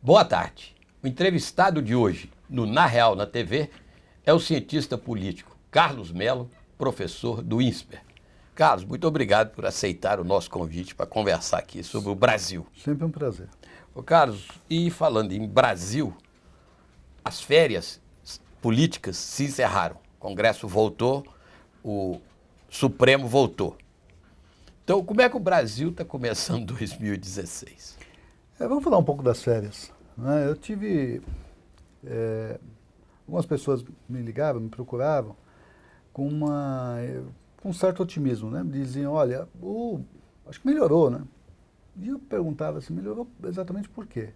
Boa tarde. O entrevistado de hoje, no Na Real na TV, é o cientista político Carlos Mello, professor do INSPER. Carlos, muito obrigado por aceitar o nosso convite para conversar aqui sobre o Brasil. Sempre um prazer. Ô Carlos, e falando em Brasil, as férias políticas se encerraram. O Congresso voltou, o Supremo voltou. Então, como é que o Brasil está começando 2016? Vamos falar um pouco das férias, né? Eu tive... algumas pessoas me ligavam, me procuravam com um certo otimismo, né? Diziam, olha, acho que melhorou, né? E eu perguntava assim, melhorou exatamente por quê?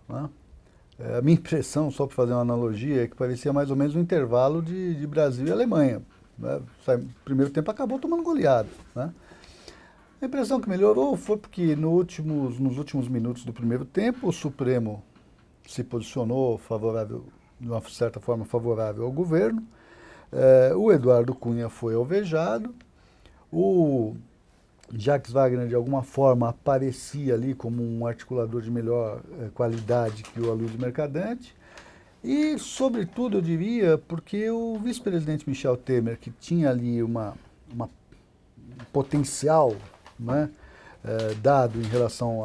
Né? A minha impressão, só para fazer uma analogia, é que parecia mais ou menos um intervalo de Brasil e Alemanha. Né? O primeiro tempo acabou tomando goleada, né? A impressão que melhorou foi porque nos últimos minutos do primeiro tempo, o Supremo se posicionou favorável, de uma certa forma favorável ao governo, o Eduardo Cunha foi alvejado, o Jacques Wagner de alguma forma aparecia ali como um articulador de melhor qualidade que o Aloysio Mercadante, e sobretudo eu diria porque o vice-presidente Michel Temer, que tinha ali um potencial, né, dado em relação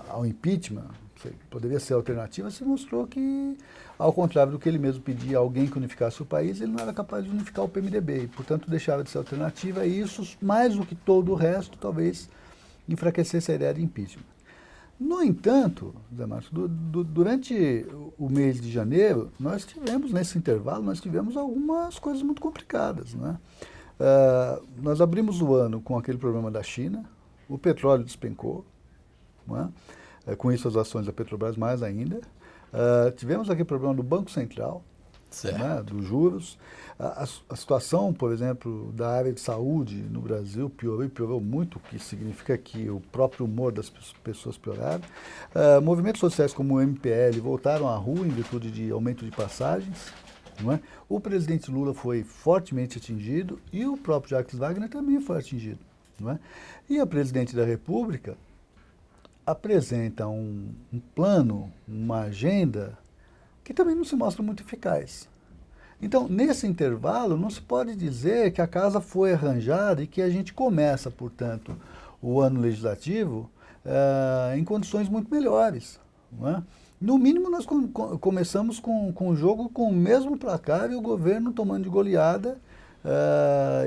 ao impeachment, que poderia ser alternativa, se mostrou que, ao contrário do que ele mesmo pedia, alguém que unificasse o país, ele não era capaz de unificar o PMDB, e, portanto, deixava de ser alternativa, e isso, mais do que todo o resto, talvez enfraquecesse a ideia de impeachment. No entanto, Zé Márcio, durante o mês de janeiro, nós tivemos, nesse intervalo, nós tivemos algumas coisas muito complicadas, né? Nós abrimos o ano com aquele problema da China, o petróleo despencou, né? Com isso as ações da Petrobras mais ainda. Tivemos aquele problema do Banco Central, né, dos juros. A situação, por exemplo, da área de saúde no Brasil piorou e piorou muito, o que significa que o próprio humor das pessoas pioraram. Movimentos sociais como o MPL voltaram à rua em virtude de aumento de passagens. Não é? O presidente Lula foi fortemente atingido e o próprio Jacques Wagner também foi atingido. Não é? E a presidente da República apresenta um plano, uma agenda que também não se mostra muito eficaz. Então, nesse intervalo, não se pode dizer que a casa foi arranjada e que a gente começa, portanto, o ano legislativo em condições muito melhores. Não é? No mínimo, nós começamos com o jogo com o mesmo placar e o governo tomando de goleada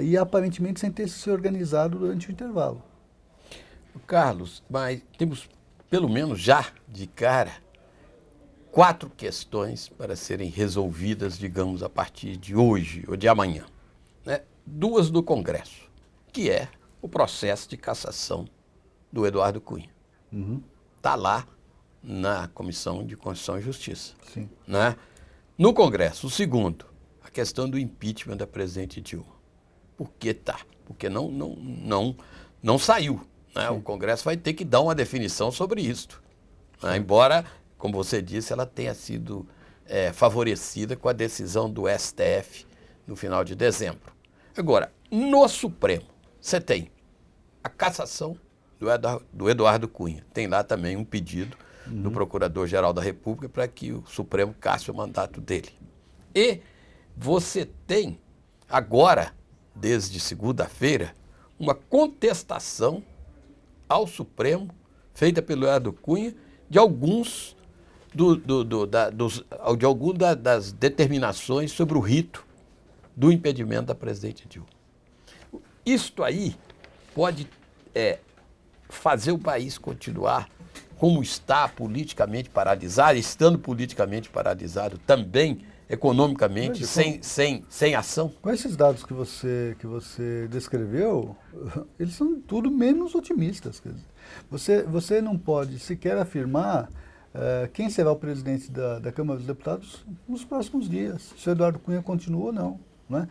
e aparentemente sem ter se organizado durante o intervalo. Carlos, mas temos pelo menos já de cara 4 questões para serem resolvidas, digamos, a partir de hoje ou de amanhã, né? 2 do Congresso, que é o processo de cassação do Eduardo Cunha. Está lá na Comissão de Constituição e Justiça. Sim. Né? No Congresso, o segundo, a questão do impeachment da presidente Dilma. Por que tá? Porque não saiu. Né? O Congresso vai ter que dar uma definição sobre isso. Né? Embora, como você disse, ela tenha sido favorecida com a decisão do STF no final de dezembro. Agora, no Supremo, você tem a cassação do Eduardo Cunha. Tem lá também um pedido do Procurador-Geral da República para que o Supremo casse o mandato dele. E você tem agora, desde segunda-feira, uma contestação ao Supremo, feita pelo Eduardo Cunha, de algumas das determinações sobre o rito do impedimento da presidente Dilma. Isto aí pode fazer o país continuar como está politicamente paralisado, estando politicamente paralisado também, economicamente, sem ação? Com esses dados que você descreveu, eles são tudo menos otimistas. Quer dizer, você não pode sequer afirmar quem será o presidente da Câmara dos Deputados nos próximos dias, se o Eduardo Cunha continua ou não. Né?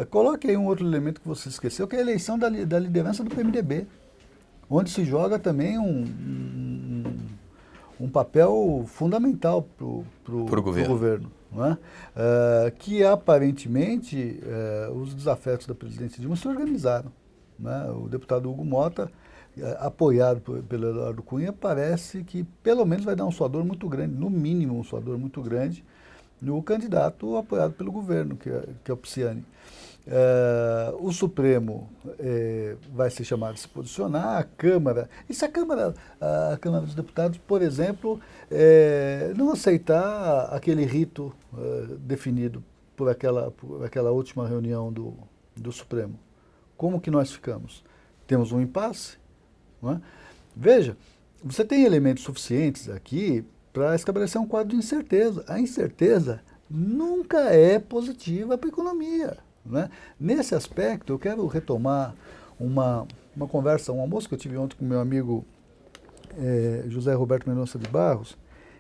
Coloque aí um outro elemento que você esqueceu, que é a eleição da liderança do PMDB, onde se joga também um papel fundamental para o governo. Né? Que aparentemente os desafetos da presidente Dilma se organizaram. Né? O deputado Hugo Mota apoiado pelo Eduardo Cunha, parece que pelo menos vai dar um suador muito grande, no mínimo um suador muito grande, no candidato apoiado pelo governo, que é o Pisciani. O Supremo vai ser chamado a se posicionar, a Câmara. E se a Câmara dos Deputados, por exemplo, não aceitar aquele rito definido por aquela última reunião do Supremo? Como que nós ficamos? Temos um impasse? Não é? Veja, você tem elementos suficientes aqui para estabelecer um quadro de incerteza. A incerteza nunca é positiva para a economia. Né? Nesse aspecto, eu quero retomar uma conversa, um almoço que eu tive ontem com meu amigo José Roberto Mendonça de Barros,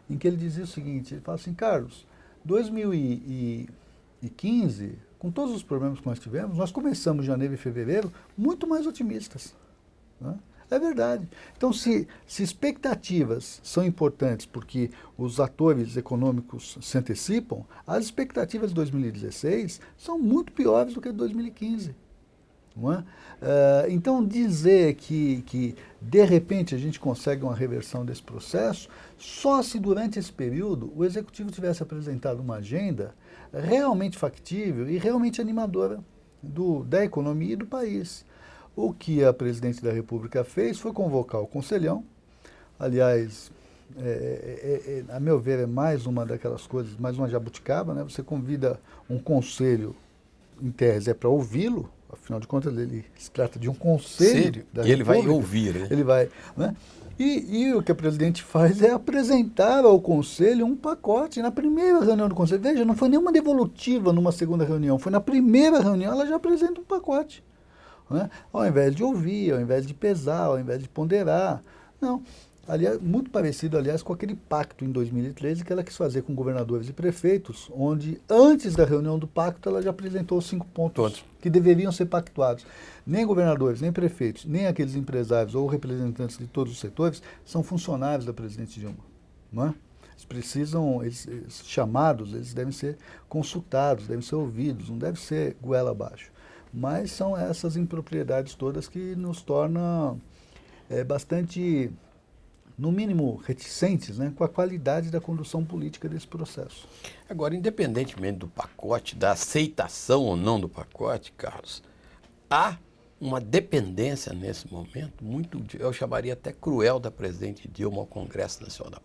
em que ele dizia o seguinte, ele fala assim, Carlos, 2015, com todos os problemas que nós tivemos, nós começamos janeiro e fevereiro muito mais otimistas. Né? É verdade. Então, se expectativas são importantes porque os atores econômicos se antecipam, as expectativas de 2016 são muito piores do que de 2015. Não é? Então, dizer que de repente a gente consegue uma reversão desse processo, só se durante esse período o Executivo tivesse apresentado uma agenda realmente factível e realmente animadora da economia e do país. O que a Presidente da República fez foi convocar o Conselhão. Aliás, a meu ver, é mais uma daquelas coisas, mais uma jabuticaba, né? Você convida um conselho, em tese, para ouvi-lo, afinal de contas, ele se trata de um conselho da República. E ele vai ouvir, né? Ele vai, né? E o que a Presidente faz é apresentar ao Conselho um pacote. Na primeira reunião do Conselho, veja, não foi nenhuma devolutiva numa segunda reunião, foi na primeira reunião, ela já apresenta um pacote. Né? Ao invés de ouvir, ao invés de pesar, ao invés de ponderar. Não. Aliás, muito parecido, aliás, com aquele pacto em 2013 que ela quis fazer com governadores e prefeitos, onde, antes da reunião do pacto, ela já apresentou os 5 pontos que deveriam ser pactuados. Nem governadores, nem prefeitos, nem aqueles empresários ou representantes de todos os setores são funcionários da presidente Dilma. Não é? Eles precisam, chamados, eles devem ser consultados, devem ser ouvidos, não deve ser goela abaixo. Mas são essas impropriedades todas que nos tornam bastante, no mínimo, reticentes, né, com a qualidade da condução política desse processo. Agora, independentemente do pacote, da aceitação ou não do pacote, Carlos, há uma dependência nesse momento, muito, eu chamaria até cruel, da presidente Dilma ao Congresso Nacional.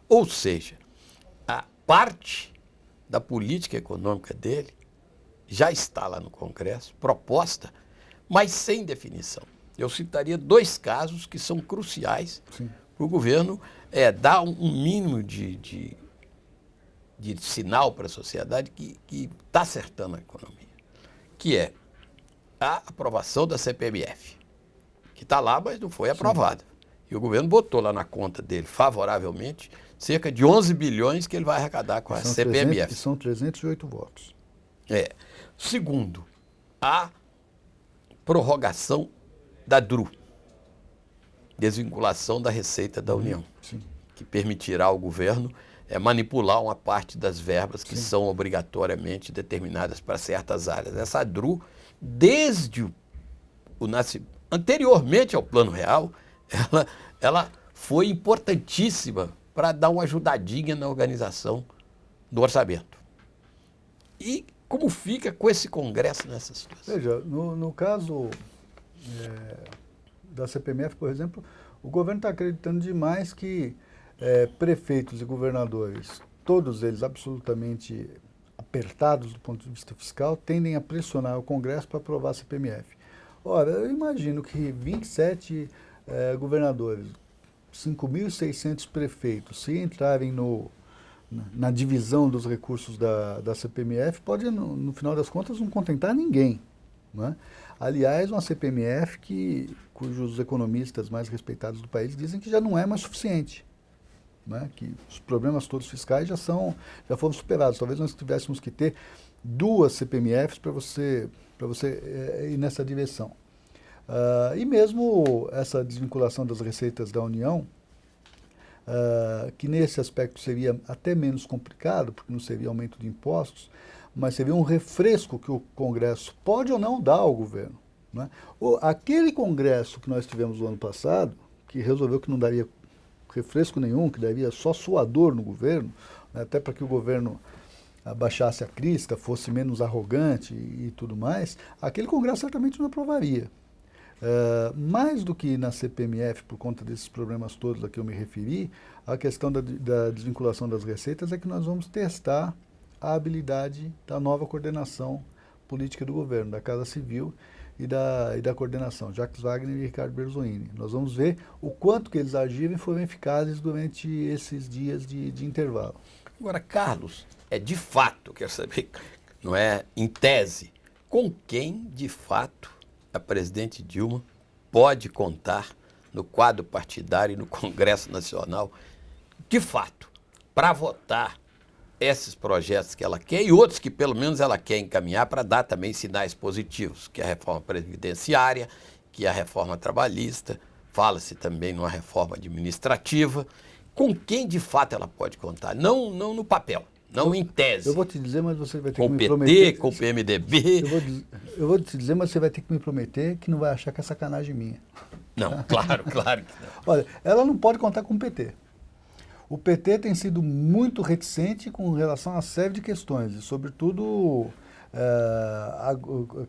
Ou seja, a parte da política econômica dele já está lá no Congresso, proposta, mas sem definição. Eu citaria 2 casos que são cruciais para o governo dar um mínimo de sinal para a sociedade que está acertando a economia, que é a aprovação da CPMF, que está lá, mas não foi aprovada. E o governo botou lá na conta dele, favoravelmente, cerca de 11 bilhões que ele vai arrecadar com a CPMF. São 308 votos. Segundo, a prorrogação da DRU, desvinculação da Receita da União, que permitirá ao governo manipular uma parte das verbas que são obrigatoriamente determinadas para certas áreas. Essa DRU, desde anteriormente ao Plano Real, ela foi importantíssima para dar uma ajudadinha na organização do orçamento. E como fica com esse Congresso nessa situação? Veja, no caso da CPMF, por exemplo, o governo está acreditando demais que prefeitos e governadores, todos eles absolutamente apertados do ponto de vista fiscal, tendem a pressionar o Congresso para aprovar a CPMF. Ora, eu imagino que 27 governadores, 5.600 prefeitos, se entrarem na divisão dos recursos da CPMF, pode, no final das contas, não contentar ninguém. Né? Aliás, uma CPMF cujos economistas mais respeitados do país dizem que já não é mais suficiente. Né? Que os problemas todos fiscais já foram superados. Talvez nós tivéssemos que ter 2 CPMFs para você ir nessa direção. E mesmo essa desvinculação das receitas da União, que nesse aspecto seria até menos complicado, porque não seria aumento de impostos, mas seria um refresco que o Congresso pode ou não dar ao governo. Não é? Aquele congresso que nós tivemos no ano passado, que resolveu que não daria refresco nenhum, que daria só suador no governo, né, até para que o governo abaixasse a crista, fosse menos arrogante e tudo mais, aquele congresso certamente não aprovaria. Mais do que na CPMF, por conta desses problemas todos a que eu me referi, a questão da desvinculação das receitas é que nós vamos testar a habilidade da nova coordenação política do governo, da Casa Civil e da coordenação, Jacques Wagner e Ricardo Berzolini. Nós vamos ver o quanto que eles agiram e foram eficazes durante esses dias de intervalo. Agora, Carlos, de fato, quero saber, não é em tese, com quem de fato a presidente Dilma pode contar no quadro partidário e no Congresso Nacional, de fato, para votar esses projetos que ela quer e outros que pelo menos ela quer encaminhar para dar também sinais positivos, que é a reforma previdenciária, que é a reforma trabalhista, fala-se também numa reforma administrativa. Com quem de fato ela pode contar? Não no papel, não em tese. Eu vou te dizer, mas você vai ter com que me PT, prometer... Com o PMDB. Eu vou te dizer, mas você vai ter que me prometer que não vai achar que é sacanagem minha. Não, claro que não. Olha, ela não pode contar com o PT. O PT tem sido muito reticente com relação a uma série de questões, e sobretudo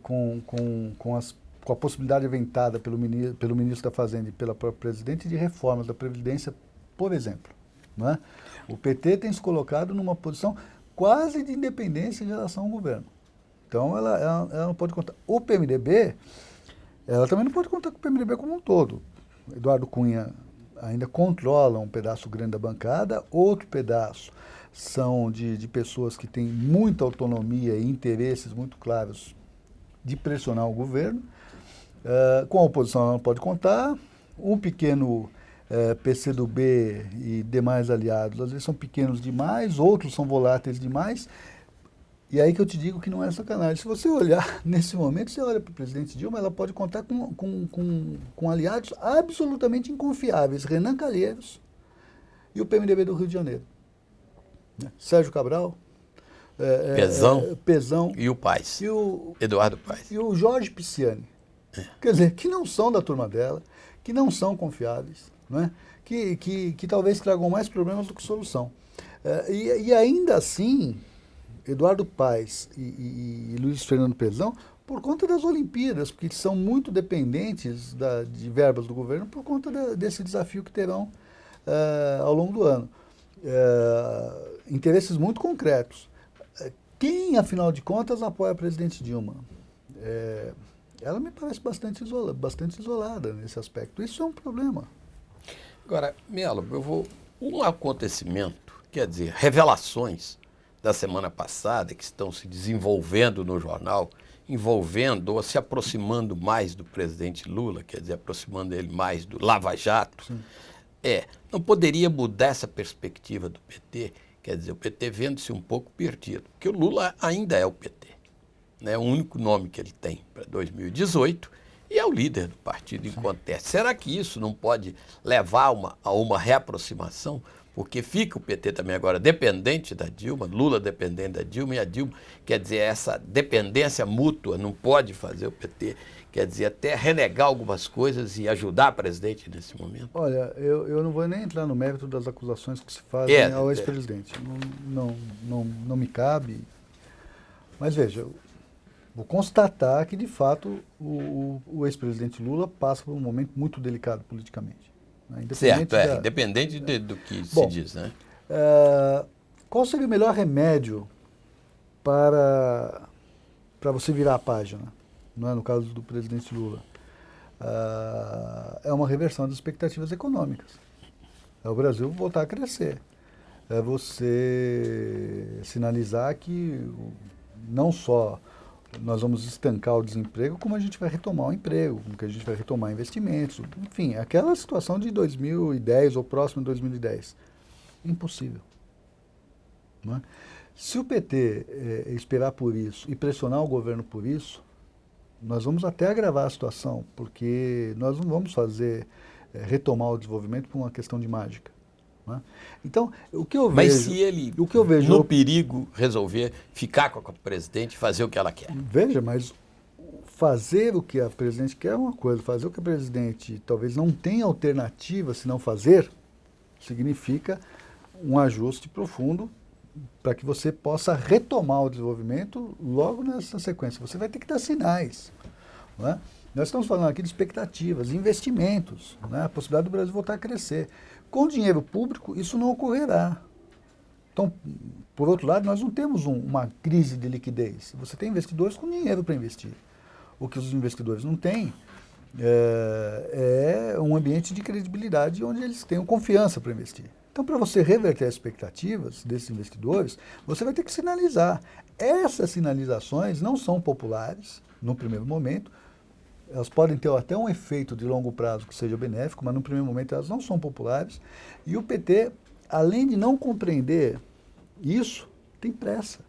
com a possibilidade aventada pelo ministro da Fazenda e pela própria presidente de reformas da Previdência, por exemplo. Não é? O PT tem se colocado numa posição quase de independência em relação ao governo. Então ela não pode contar. O PMDB, ela também não pode contar com o PMDB como um todo. Eduardo Cunha ainda controla um pedaço grande da bancada, outro pedaço são de pessoas que têm muita autonomia e interesses muito claros de pressionar o governo. Com a oposição ela não pode contar. Um pequeno PCdoB e demais aliados, às vezes são pequenos demais, outros são voláteis demais. E aí que eu te digo que não é sacanagem. Se você olhar nesse momento, você olha para o presidente Dilma, ela pode contar com aliados absolutamente inconfiáveis. Renan Calheiros e o PMDB do Rio de Janeiro. Sérgio Cabral, Pezão e o Paes, Eduardo Paes. E o Jorge Pisciani. Quer dizer, que não são da turma dela, que não são confiáveis, não é? que talvez tragam mais problemas do que solução. E ainda assim... Eduardo Paes e Luiz Fernando Pezão, por conta das Olimpíadas, porque são muito dependentes de verbas do governo por conta desse desafio que terão ao longo do ano. Interesses muito concretos. Quem, afinal de contas, apoia a presidente Dilma? Ela me parece bastante isolada nesse aspecto. Isso é um problema. Agora, Melo, um acontecimento, quer dizer, revelações da semana passada, que estão se desenvolvendo no jornal, envolvendo ou se aproximando mais do presidente Lula, quer dizer, aproximando ele mais do Lava Jato, não poderia mudar essa perspectiva do PT, quer dizer, o PT vendo-se um pouco perdido, porque o Lula ainda é o PT, né? É o único nome que ele tem para 2018 e é o líder do partido em conteste. Será que isso não pode levar a uma reaproximação? Porque fica o PT também agora dependente da Dilma, Lula dependente da Dilma, e a Dilma, quer dizer, essa dependência mútua não pode fazer o PT, quer dizer, até renegar algumas coisas e ajudar a presidente nesse momento? Olha, eu não vou nem entrar no mérito das acusações que se fazem ao ex-presidente. Não me cabe. Mas veja, vou constatar que, de fato, o ex-presidente Lula passa por um momento muito delicado politicamente. Certo, independente do que se diz, né? Qual seria o melhor remédio para você virar a página, não é? No caso do presidente Lula? É uma reversão das expectativas econômicas. É o Brasil voltar a crescer. É você sinalizar que não só nós vamos estancar o desemprego, como a gente vai retomar o emprego, como que a gente vai retomar investimentos, enfim, aquela situação de 2010 ou próximo de 2010. Impossível. Não é? Se o PT esperar por isso e pressionar o governo por isso, nós vamos até agravar a situação, porque nós não vamos retomar o desenvolvimento por uma questão de mágica. Né? Então, o que eu vejo... Mas se ele, no perigo, resolver ficar com a presidente e fazer o que ela quer? Veja, mas fazer o que a presidente quer é uma coisa, fazer o que a presidente talvez não tenha alternativa se não fazer, significa um ajuste profundo para que você possa retomar o desenvolvimento logo nessa sequência. Você vai ter que dar sinais. Não é? Nós estamos falando aqui de expectativas, investimentos, né? A possibilidade do Brasil voltar a crescer. Com dinheiro público, isso não ocorrerá. Então, por outro lado, nós não temos uma crise de liquidez. Você tem investidores com dinheiro para investir. O que os investidores não têm é um ambiente de credibilidade onde eles tenham confiança para investir. Então, para você reverter as expectativas desses investidores, você vai ter que sinalizar. Essas sinalizações não são populares no primeiro momento. Elas podem ter até um efeito de longo prazo que seja benéfico, mas no primeiro momento elas não são populares. E o PT, além de não compreender isso, tem pressa.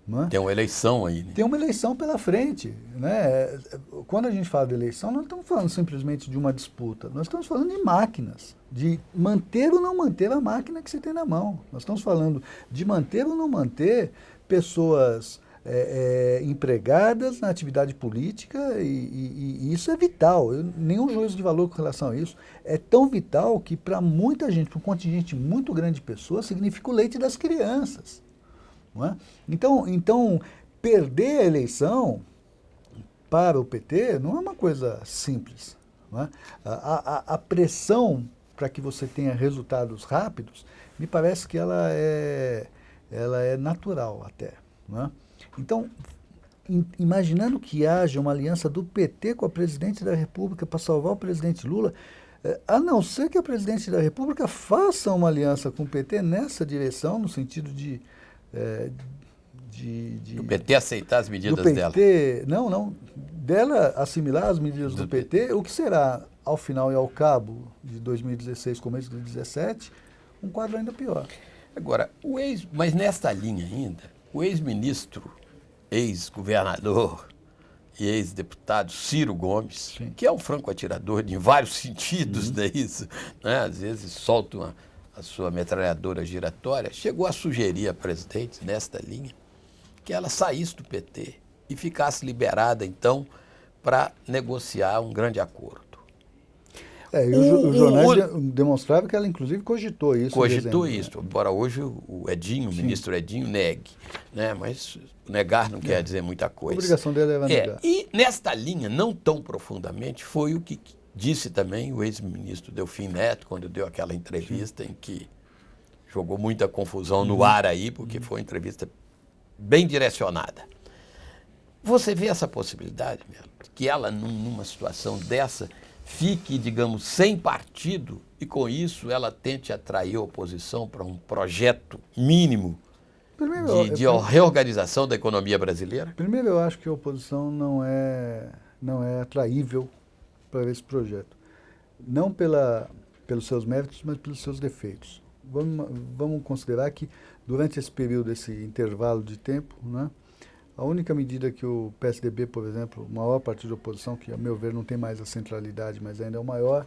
Não é? Tem uma eleição aí. Né? Tem uma eleição pela frente. Né? Quando a gente fala de eleição, nós não estamos falando simplesmente de uma disputa. Nós estamos falando de máquinas, de manter ou não manter a máquina que você tem na mão. Nós estamos falando de manter ou não manter pessoas empregadas na atividade política e isso é vital. Nenhum juízo de valor com relação a isso. É tão vital que para muita gente, para um contingente muito grande de pessoas, significa o leite das crianças. Não é? Então, perder a eleição para o PT não é uma coisa simples. Não é? A pressão para que você tenha resultados rápidos, me parece que ela é natural até. Não é? Então, imaginando que haja uma aliança do PT com a presidente da República para salvar o presidente Lula, a não ser que a presidente da República faça uma aliança com o PT nessa direção, no sentido de o PT aceitar as medidas do PT, dela. Não. Dela assimilar as medidas do PT, o que será, ao final e ao cabo de 2016, começo de 2017, um quadro ainda pior. Agora, mas nesta linha ainda, o ex-ministro, ex-governador e ex-deputado Ciro Gomes, sim, que é um franco atirador em vários sentidos, não é isso? Né? Às vezes solta a sua metralhadora giratória, chegou a sugerir à presidente, nesta linha, que ela saísse do PT e ficasse liberada, então, para negociar um grande acordo. Os jornais demonstraram que ela, inclusive, cogitou isso. Cogitou isso, embora hoje o Edinho, o ministro Edinho, negue. Né? Mas negar não quer dizer muita coisa. A obrigação dele é negar. E nesta linha, não tão profundamente, foi o que disse também o ex-ministro Delfim Neto, quando deu aquela entrevista em que jogou muita confusão no ar aí, porque foi uma entrevista bem direcionada. Você vê essa possibilidade, Melo, que ela, numa situação dessa, fique, digamos, sem partido e, com isso, ela tente atrair a oposição para um projeto mínimo de reorganização da economia brasileira? Primeiro, eu acho que a oposição não é atraível para esse projeto. Não pelos seus méritos, mas pelos seus defeitos. Vamos considerar que, durante esse período, esse intervalo de tempo, né, a única medida que o PSDB, por exemplo, o maior partido de oposição, que, a meu ver, não tem mais a centralidade, mas ainda é o maior,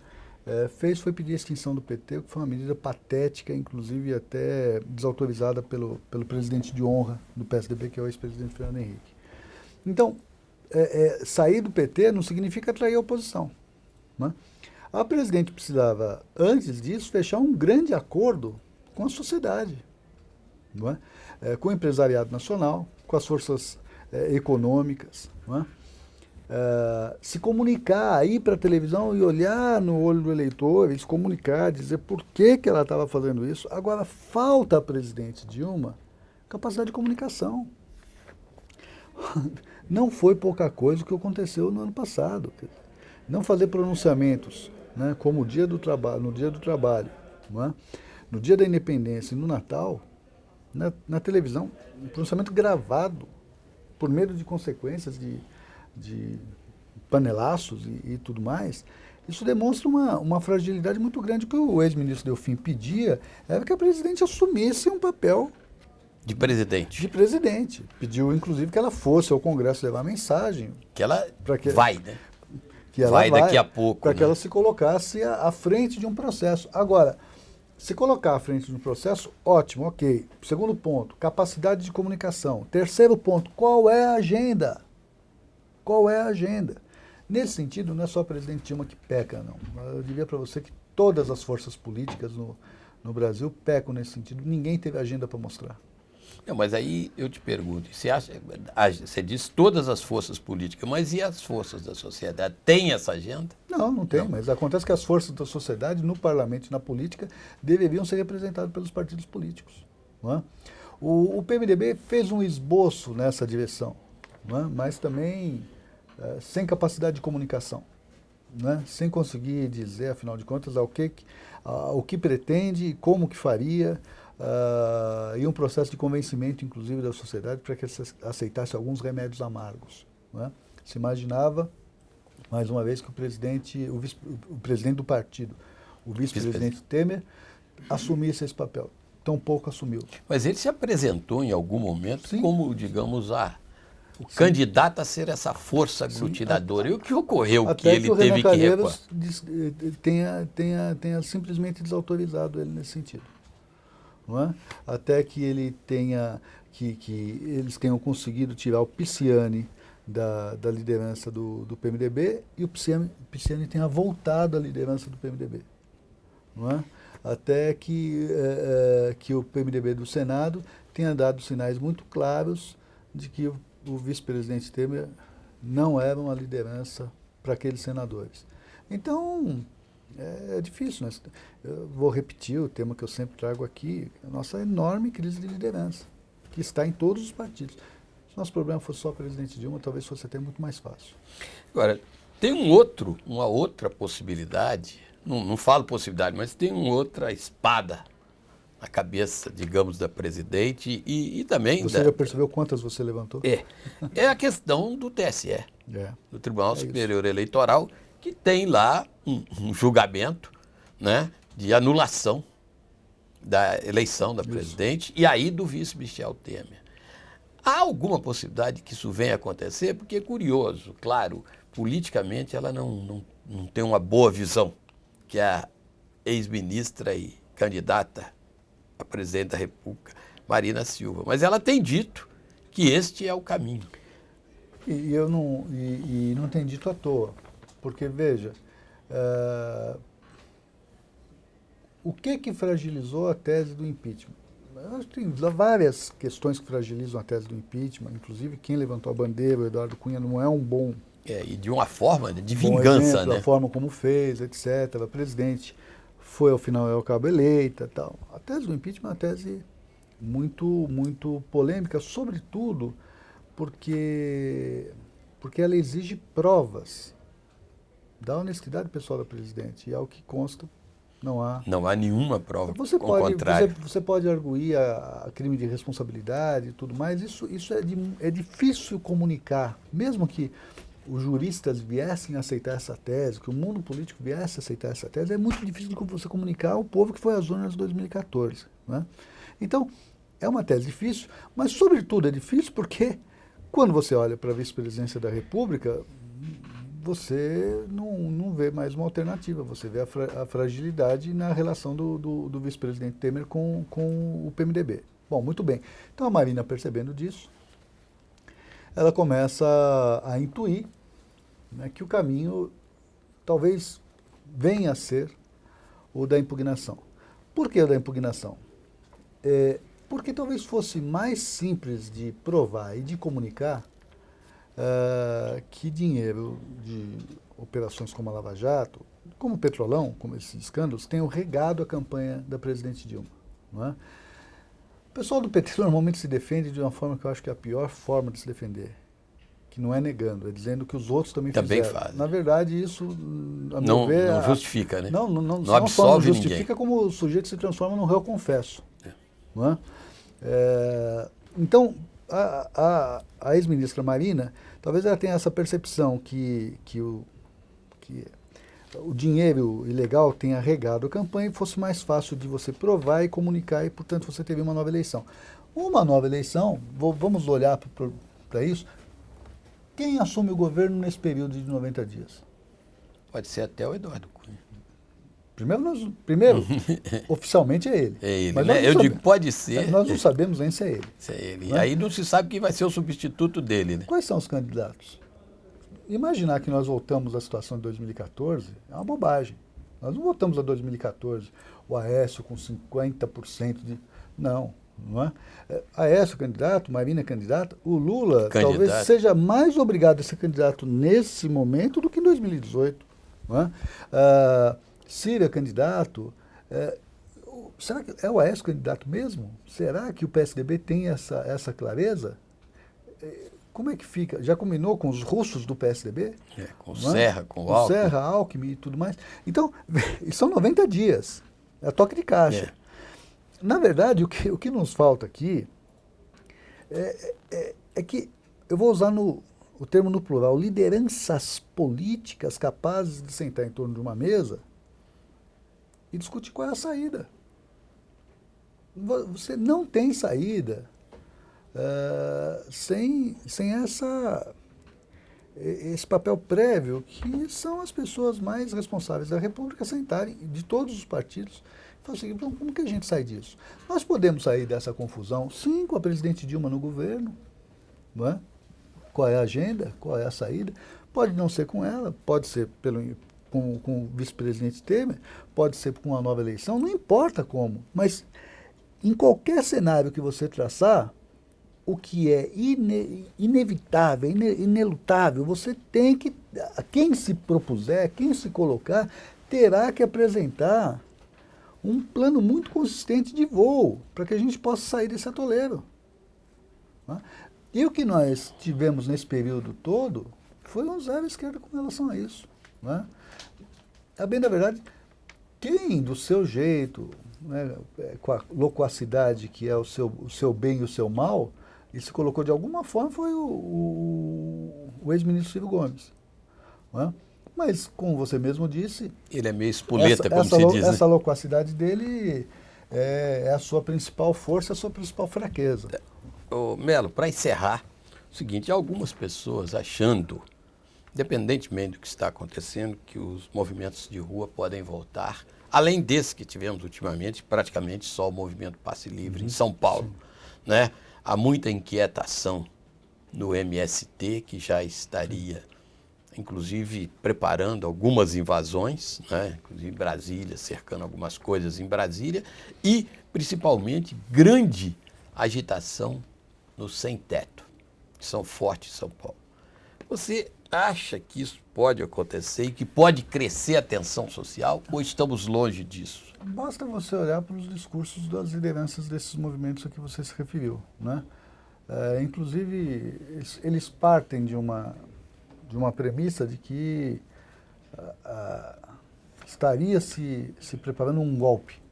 fez foi pedir a extinção do PT, que foi uma medida patética, inclusive até desautorizada pelo presidente de honra do PSDB, que é o ex-presidente Fernando Henrique. Então, sair do PT não significa atrair a oposição. Né? A presidente precisava, antes disso, fechar um grande acordo com a sociedade, não é? Com o empresariado nacional, com as forças econômicas, não é? Se comunicar, ir para a televisão e olhar no olho do eleitor, e se comunicar, dizer por que ela estava fazendo isso. Agora, falta à presidente Dilma capacidade de comunicação. Não foi pouca coisa o que aconteceu no ano passado. Não fazer pronunciamentos, né, como no dia do trabalho, não é? No dia da independência e no Natal, na televisão, um pronunciamento gravado, por medo de consequências de panelaços e tudo mais. Isso demonstra uma fragilidade muito grande. O que o ex-ministro Delfim pedia era que a presidente assumisse um papel de presidente. De presidente. Pediu, inclusive, que ela fosse ao Congresso levar mensagem. Que ela vai, né? Que ela vai daqui a pouco. Para que ela se colocasse à frente de um processo. Agora, se colocar à frente de um processo, ótimo, ok. Segundo ponto, capacidade de comunicação. Terceiro ponto, qual é a agenda? qual é a agenda. Nesse sentido, não é só o presidente Dilma que peca, não. Eu diria para você que todas as forças políticas no Brasil pecam nesse sentido. Ninguém teve agenda para mostrar. Não, mas aí eu te pergunto, você diz todas as forças políticas, mas e as forças da sociedade? Tem essa agenda? Não tem, mas acontece que as forças da sociedade, no parlamento e na política, deveriam ser representadas pelos partidos políticos. Não é? O PMDB fez um esboço nessa direção, não é? Mas também sem capacidade de comunicação, não é? Sem conseguir dizer, afinal de contas, o que pretende e como que faria, e um processo de convencimento, inclusive, da sociedade para que aceitasse alguns remédios amargos. Não é? Se imaginava, mais uma vez, que o presidente do partido, o vice-presidente Temer, assumisse esse papel. Tão pouco assumiu. Mas ele se apresentou em algum momento Sim. como, digamos, o candidato a ser essa força aglutinadora. E o que ocorreu que ele teve que recuar? tenha simplesmente desautorizado ele nesse sentido. Não é? Até que ele que eles tenham conseguido tirar o Pisciani da liderança do PMDB e o Pisciani tenha voltado à liderança do PMDB. Não é? Até que o PMDB do Senado tenha dado sinais muito claros de que o vice-presidente Temer não era uma liderança para aqueles senadores. Então, é difícil. Eu vou repetir o tema que eu sempre trago aqui, a nossa enorme crise de liderança, que está em todos os partidos. Se nosso problema fosse só o presidente Dilma, talvez fosse até muito mais fácil. Agora, tem uma outra possibilidade, não falo possibilidade, mas tem uma outra espada na cabeça, digamos, da presidente e também... Você já percebeu quantas você levantou? É a questão do TSE, do Tribunal Superior Eleitoral, que tem lá um julgamento, né, de anulação da eleição da presidente e aí do vice Michel Temer. Há alguma possibilidade que isso venha a acontecer? Porque é curioso, claro, politicamente ela não tem uma boa visão, que é a ex-ministra e candidata a presidente da República, Marina Silva. Mas ela tem dito que este é o caminho. E não tem dito à toa, porque, veja, o que fragilizou a tese do impeachment? Tem várias questões que fragilizam a tese do impeachment, inclusive quem levantou a bandeira, o Eduardo Cunha, não é um bom... e de uma forma de vingança, exemplo, né? A forma como fez, etc. A presidente foi, ao final e ao cabo, eleita, tal. A tese do impeachment é uma tese muito, muito polêmica, sobretudo porque ela exige provas da honestidade pessoal da presidente. E ao que consta, não há nenhuma prova ao contrário. Você pode arguir a crime de responsabilidade e tudo mais. Isso é difícil comunicar, mesmo que os juristas viessem a aceitar essa tese, que o mundo político viesse a aceitar essa tese, é muito difícil você comunicar ao povo que foi às urnas de 2014. Né? Então, é uma tese difícil, mas, sobretudo, é difícil porque, quando você olha para a vice-presidência da República, você não vê mais uma alternativa, você vê a fragilidade na relação do vice-presidente Temer com o PMDB. Bom, muito bem. Então, a Marina, percebendo disso, ela começa a intuir, né, que o caminho talvez venha a ser o da impugnação. Por que o da impugnação? Porque talvez fosse mais simples de provar e de comunicar que dinheiro de operações como a Lava Jato, como o Petrolão, como esses escândalos, tenham regado a campanha da presidente Dilma. Não é? O pessoal do PT normalmente se defende de uma forma que eu acho que é a pior forma de se defender, que não é negando, é dizendo que os outros também fizeram. Fazem. Na verdade, isso, a meu ver... Não justifica, né? Não absolve não justifica ninguém. Como o sujeito se transforma num réu confesso. Não é? Então, a ex-ministra Marina, talvez ela tenha essa percepção que o dinheiro ilegal tenha regado a campanha e fosse mais fácil de você provar e comunicar e, portanto, você teve uma nova eleição. Uma nova eleição, vamos olhar para isso, quem assume o governo nesse período de 90 dias? Pode ser até o Eduardo Cunha. Primeiro oficialmente é ele. É ele, mas né? Eu digo, pode ser. Nós não sabemos nem se é ele. Se é ele. E aí não se sabe quem vai ser o substituto dele, né? Quais são os candidatos? imaginar que nós voltamos à situação de 2014 é uma bobagem. Nós não voltamos a 2014, o Aécio com 50% de... Não é? Aécio candidato, Marina candidata, o Lula talvez seja mais obrigado a ser candidato nesse momento do que em 2018. Não é? Síria candidato... será que é o Aécio candidato mesmo? Será que o PSDB tem essa clareza? Como é que fica? Já combinou com os russos do PSDB? Com o Serra, com o Alckmin. Serra, Alckmin e tudo mais. Então, são 90 dias. É toque de caixa. Na verdade, o que nos falta aqui é que, eu vou usar o termo no plural, lideranças políticas capazes de sentar em torno de uma mesa e discutir qual é a saída. Você não tem saída sem esse papel prévio, que são as pessoas mais responsáveis da República sentarem, de todos os partidos, e falar assim, então, como que a gente sai disso? Nós podemos sair dessa confusão, sim, com a presidente Dilma no governo, não é? Qual é a agenda, qual é a saída? Pode não ser com ela, pode ser com o vice-presidente Temer, pode ser com uma nova eleição, não importa como, mas em qualquer cenário que você traçar, o que é inevitável, inelutável, você tem que, quem se propuser, quem se colocar, terá que apresentar um plano muito consistente de voo, para que a gente possa sair desse atoleiro. Né? E o que nós tivemos nesse período todo foi um zero à esquerda com relação a isso. Né? A bem da verdade, quem do seu jeito, né, com a loquacidade que é o seu bem e o seu mal, e se colocou de alguma forma foi o ex-ministro Ciro Gomes. Não é? Mas, como você mesmo disse... Ele é meio espoleta, como se diz. Essa loquacidade dele é a sua principal força, a sua principal fraqueza. Melo, para encerrar, o seguinte, algumas pessoas achando, independentemente do que está acontecendo, que os movimentos de rua podem voltar, além desse que tivemos ultimamente, praticamente só o movimento Passe Livre em São Paulo, né? Há muita inquietação no MST, que já estaria, inclusive, preparando algumas invasões, né? Inclusive Brasília, cercando algumas coisas em Brasília, e, principalmente, grande agitação no sem-teto, que são fortes em São Paulo. Você acha que isso pode acontecer e que pode crescer a tensão social, ou estamos longe disso? Basta você olhar para os discursos das lideranças desses movimentos a que você se referiu. Né? Inclusive, eles partem de uma premissa de que estaria se preparando um golpe.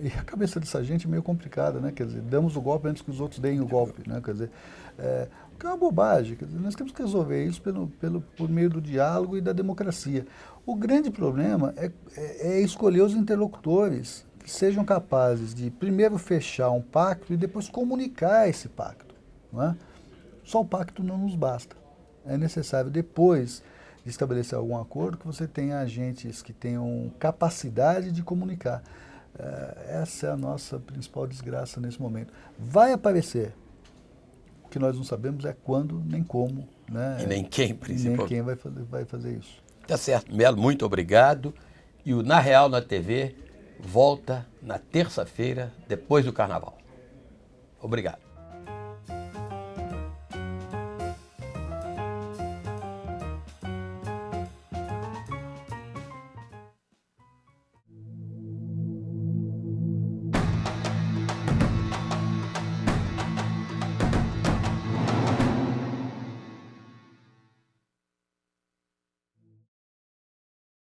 E a cabeça dessa gente é meio complicada, né? Quer dizer, damos o golpe antes que os outros deem o golpe, né? Quer dizer, que é uma bobagem. Quer dizer, nós temos que resolver isso por meio do diálogo e da democracia. O grande problema é escolher os interlocutores que sejam capazes de primeiro fechar um pacto e depois comunicar esse pacto. Não é? Só o pacto não nos basta. É necessário, depois de estabelecer algum acordo, que você tenha agentes que tenham capacidade de comunicar. Essa é a nossa principal desgraça nesse momento. Vai aparecer. O que nós não sabemos é quando, nem como. Né? E nem quem, principalmente. Nem quem vai fazer isso. Tá certo. Melo, muito obrigado. E o Na Real na TV volta na terça-feira, depois do Carnaval. Obrigado.